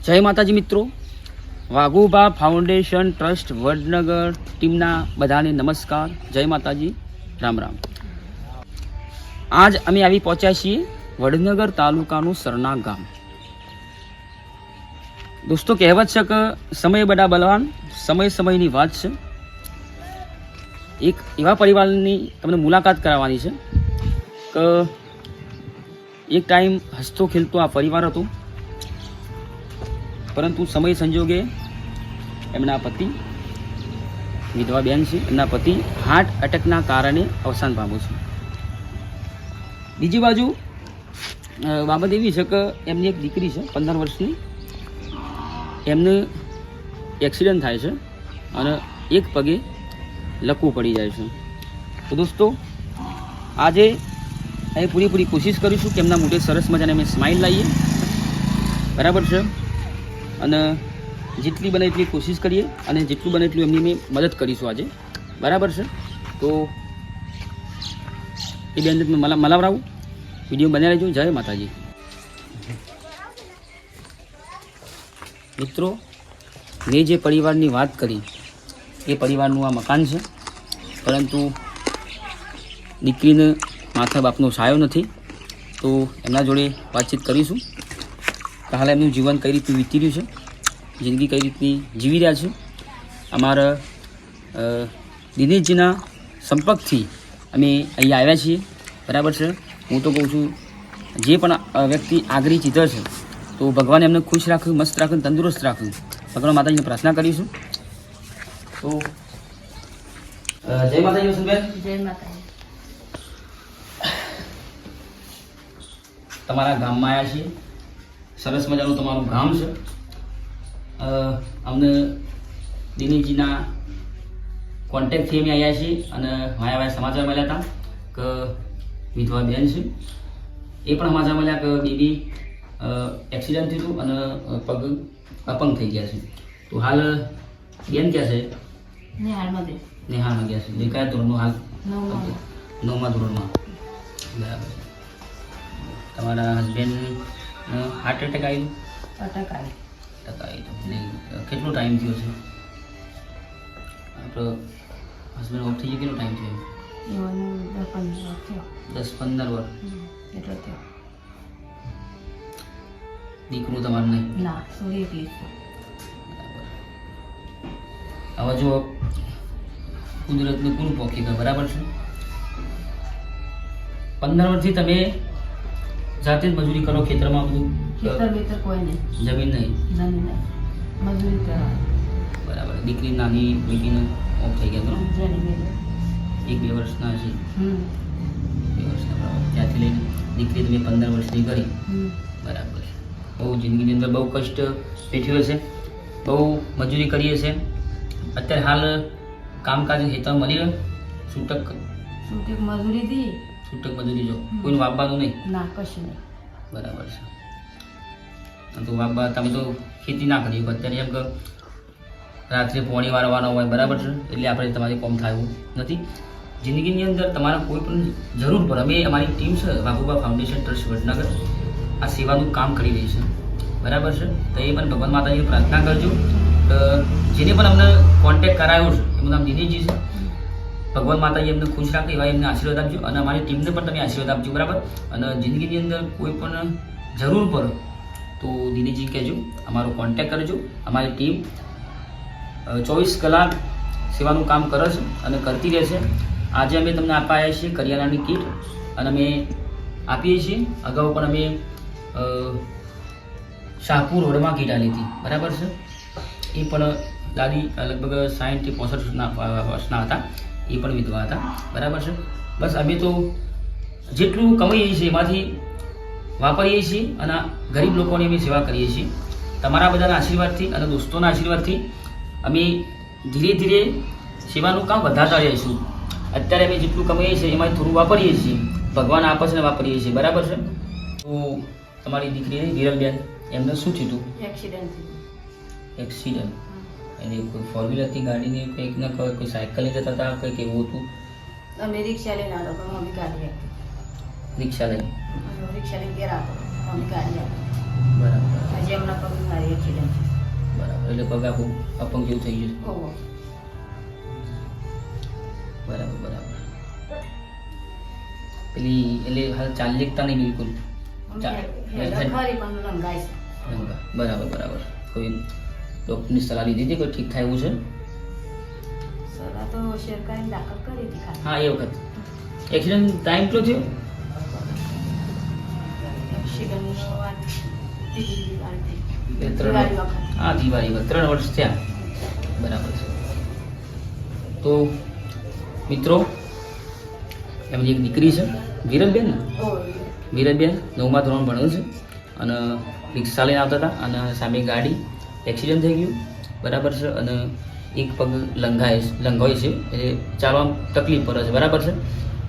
જય માતાજી મિત્રો, વાઘુબા ફાઉન્ડેશન ટ્રસ્ટ વડનગર ટીમના બધાને નમસ્કાર. જય માતાજી, રામ રામ. આજ અમે આવી પહોંચ્યા છીએ વડનગર તાલુકાનું સરના ગામ. દોસ્તો, કહેવત છે કે સમય બડા બલવાન, સમય સમયની વાત છે. એક એવા પરિવારની તમને મુલાકાત કરાવવાની છે કે એક ટાઈમ હસતો ખેલતો આ પરિવાર હતો, પરંતુ સમય સંજોગે એમના પતિ, વિધવા બેન છે, એમના પતિ હાર્ટ એટેકના કારણે અવસાન પામ્યું છે. બીજી બાજુ બાબત એવી છે કે એમની એક દીકરી છે 15 વર્ષની, એમને એક્સિડન્ટ થાય છે અને એક પગે લકવું પડી જાય છે. તો દોસ્તો, આજે અહીં પૂરી કોશિશ કરીશું કે એમના મોઢે સરસ મજાને અમે સ્માઇલ લાવીએ, બરાબર છે, અને જેટલી બને એટલી કોશિશ કરીએ અને જેટલું બને એટલું એમની મેં મદદ કરીશું આજે, બરાબર છે. તો એ બેન મલાવરાવું, વિડીયો બનાવી લેજો. જય માતાજી. મિત્રો, મેં જે પરિવારની વાત કરી એ પરિવારનું આ મકાન છે, પરંતુ દીકરીને માથા બાપનો સાયો નથી. તો એમના જોડે વાતચીત કરીશું કે હાલ એમનું જીવન કઈ રીતનું વીતી રહ્યું છે, જિંદગી કઈ રીતની જીવી રહ્યા છે. અમારા દિનેશજીના સંપર્કથી અમે અહીંયા આવ્યા છીએ, બરાબર છે. હું તો કહું છું, જે પણ વ્યક્તિ આગળ ચિત્ર છે તો ભગવાન એમને ખુશ રાખે, મસ્ત રાખે, તંદુરસ્ત રાખે. ભગવાન માતાજીને પ્રાર્થના કરીશું. તો જય માતાજી વસંતબેન. જય માતાજી. તમારા ગામમાં આવ્યા છીએ, સરસ મજાનું તમારું ગામ છે. અમને દિનેશજીના કોન્ટેક્ટથી અમે આવ્યા છીએ અને વાયા સમાચાર મળ્યા હતા કે વિધવા બેન છે. એ પણ સમાચાર મળ્યા કે બેબી એક્સિડન્ટ થયું હતું અને પગ અપંગ થઈ ગયા છે. તો હાલ બેન ક્યાં છે? નિહાળમાં ગયા છે. જે કયા ધોરણમાં? હાલ 9મા ધોરણમાં. બરાબર. તમારા હસબેન્ડ હાર્ટ એટેક આવ્યું? અટક આવી. કેટલો ટાઈમ થયો છે? આપણો હસબન્ડ ઓફ થઈ ગયો કેટલો ટાઈમ થયો? 10-15 વર્ષ. એટલો થયો. દીકરું તમારે નહીં? ના, સોરી એકલી. હવે જો કુદરતનું પૂરું પોકી ગયું, બરાબર છે. 15 વર્ષથી તમે જાતે જ મજૂરી કરો ખેતરમાં? બધું ખેતર કોઈ નહીં, જમીન નહીં? જમીન નહીં, મજૂરી કરવા. બરાબર. દીકરી નાની દીકરીને ઓફ થઈ ગયા તો 1-2 વર્ષના છે. 2 વર્ષના બરાબર. ત્યાંથી લઈને દીકરી તમે 15 વર્ષની કરી, બરાબર. બહુ જિંદગીની અંદર બહુ કષ્ટ વેઠ્યું હશે, બહુ મજૂરી કરી હશે. અત્યારે હાલ કામકાજ ખેતરમાં મળી રહ્યો? છૂટક મજૂરી દી. છૂટક મજૂરી જો કોઈનું વાપવાનું નહીં? ના, કશું નહીં. બરાબર છે. તો વાપવા તમે તો ખેતી ના કરી અત્યારે, એમ કે રાત્રે પોણી વાળવાનો હોય, બરાબર છે, એટલે આપણે તમારી કોમ થાય એવું નથી. જિંદગીની અંદર તમારે કોઈ પણ જરૂર પડે, અમે અમારી ટીમ છે વાઘુબા ફાઉન્ડેશન ટ્રસ્ટ વડનગર આ સેવાનું કામ કરી રહી છે, બરાબર છે. તો એ પણ ભગવાન માતાજીની પ્રાર્થના કરજો કે જેને પણ અમને કોન્ટેક્ટ કરાયો છે એમનું નામ દિનેશજી છે. ભગવાન માતાજી એમને ખુશ રાખે એવા એમને આશીર્વાદ આપજો અને અમારી ટીમને પણ તમે આશીર્વાદ આપજો, બરાબર. અને જિંદગીની અંદર કોઈ પણ જરૂર પડે તો દિનેશજી કહેજો, અમારો કોન્ટેક્ટ કરજો. અમારી ટીમ 24 કલાક સેવાનું કામ કરે છે અને કરતી રહેશે. આજે અમે તમને આપવા આવ્યા છીએ કરિયાણાની કીટ અને અમે આપીએ છીએ. અગાઉ પણ અમે શાહપુર રોડમાં કીટ આપી હતી, બરાબર છે. એ પણ દાદી લગભગ 60-65 વર્ષના હતા, એ પણ વિધવા હતા, બરાબર છે. બસ અમે તો જેટલું કમાઈએ છીએ એમાંથી વાપરીએ છીએ અને ગરીબ લોકોની અમે સેવા કરીએ છીએ. તમારા બધાના આશીર્વાદથી અને દોસ્તોના આશીર્વાદથી અમે ધીરે ધીરે સેવાનું કામ વધારતા રહીશું. અત્યારે અમે જેટલું કમાઈએ છીએ એમાંથી થોડું વાપરીએ છીએ, ભગવાન આપે છે ને વાપરીએ છીએ, બરાબર છે. તો તમારી દીકરી વિરલબેન, એમને શું થયું હતું? એક્સિડન્ટ. એને કોઈ 4-વ્હીલરથી ગાડીની કંઈક ના કોઈ સાયકલ લઈ જતા હતા, કંઈક એવું હતું? અમે રિક્ષા લઈને આવતો, મમ્મી ગાડી આપી. રિક્ષા લઈને ઘેર આવતો, મમ્મી ગાડી આપી. બરાબર હજી હમણાં પગ મારી એક્સિડન્ટ બરાબર એટલે પગ આખું અપંગ જેવું થઈ ગયું છે. ઓહો બરાબર બરાબર પેલી એટલે હાલ ચાલી શકતા નહીં બિલકુલ ખરી પણ લંગાઈ છે. બરાબર બરાબર કોઈ ડૉક્ટરની સલાહ લીધી હતી કોઈ ઠીક થાય એવું છે? સલાહ તો સરકારી દાખલ કરી હતી ખાલી. હા એ વખત એક્સિડન્ટ ટાઈમ કેટલો થયો? એક્સિડન્ટનો વાત ત્રીજી વાર થઈ. બે દિવાળી વખત. હા દિવાળી વખત 3 વર્ષ થયા. બરાબર છે. તો મિત્રો એમની એક દીકરી છે વિરલબેન ને ઓહ વિરલબેન 9મા ધોરણ ભણે છે અને રિક્ષા લઈને આવતા હતા અને સામે ગાડી એક્સિડન્ટ થઈ ગયું. બરાબર છે અને એક પગ લંઘાય છે એટલે ચાલવામાં તકલીફ પડે છે. બરાબર છે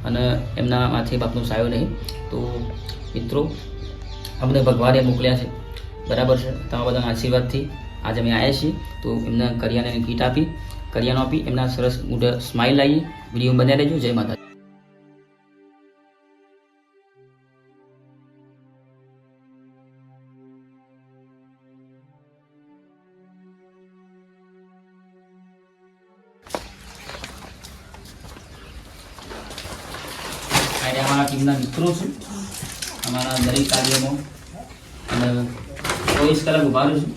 અને એમના માથે બાપનો સાયો નહીં. તો મિત્રો અમને ભગવાને મોકલ્યા છે. બરાબર છે તમારા બધાના આશીર્વાદથી આજે અમે આવ્યા છીએ. તો એમના કરિયાણાની કીટ આપી કરિયાણું આપી એમના સરસ મોઢે સ્માઇલ આવી વિડીયો બનાવી લેજો. જય માતા. આજે અમારા ટીમના મિત્રો છે. અમારા દરેક કાર્યમાં અને 24 કલાક ઉભા રહું છું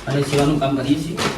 અને સેવાનું કામ કરીએ છીએ.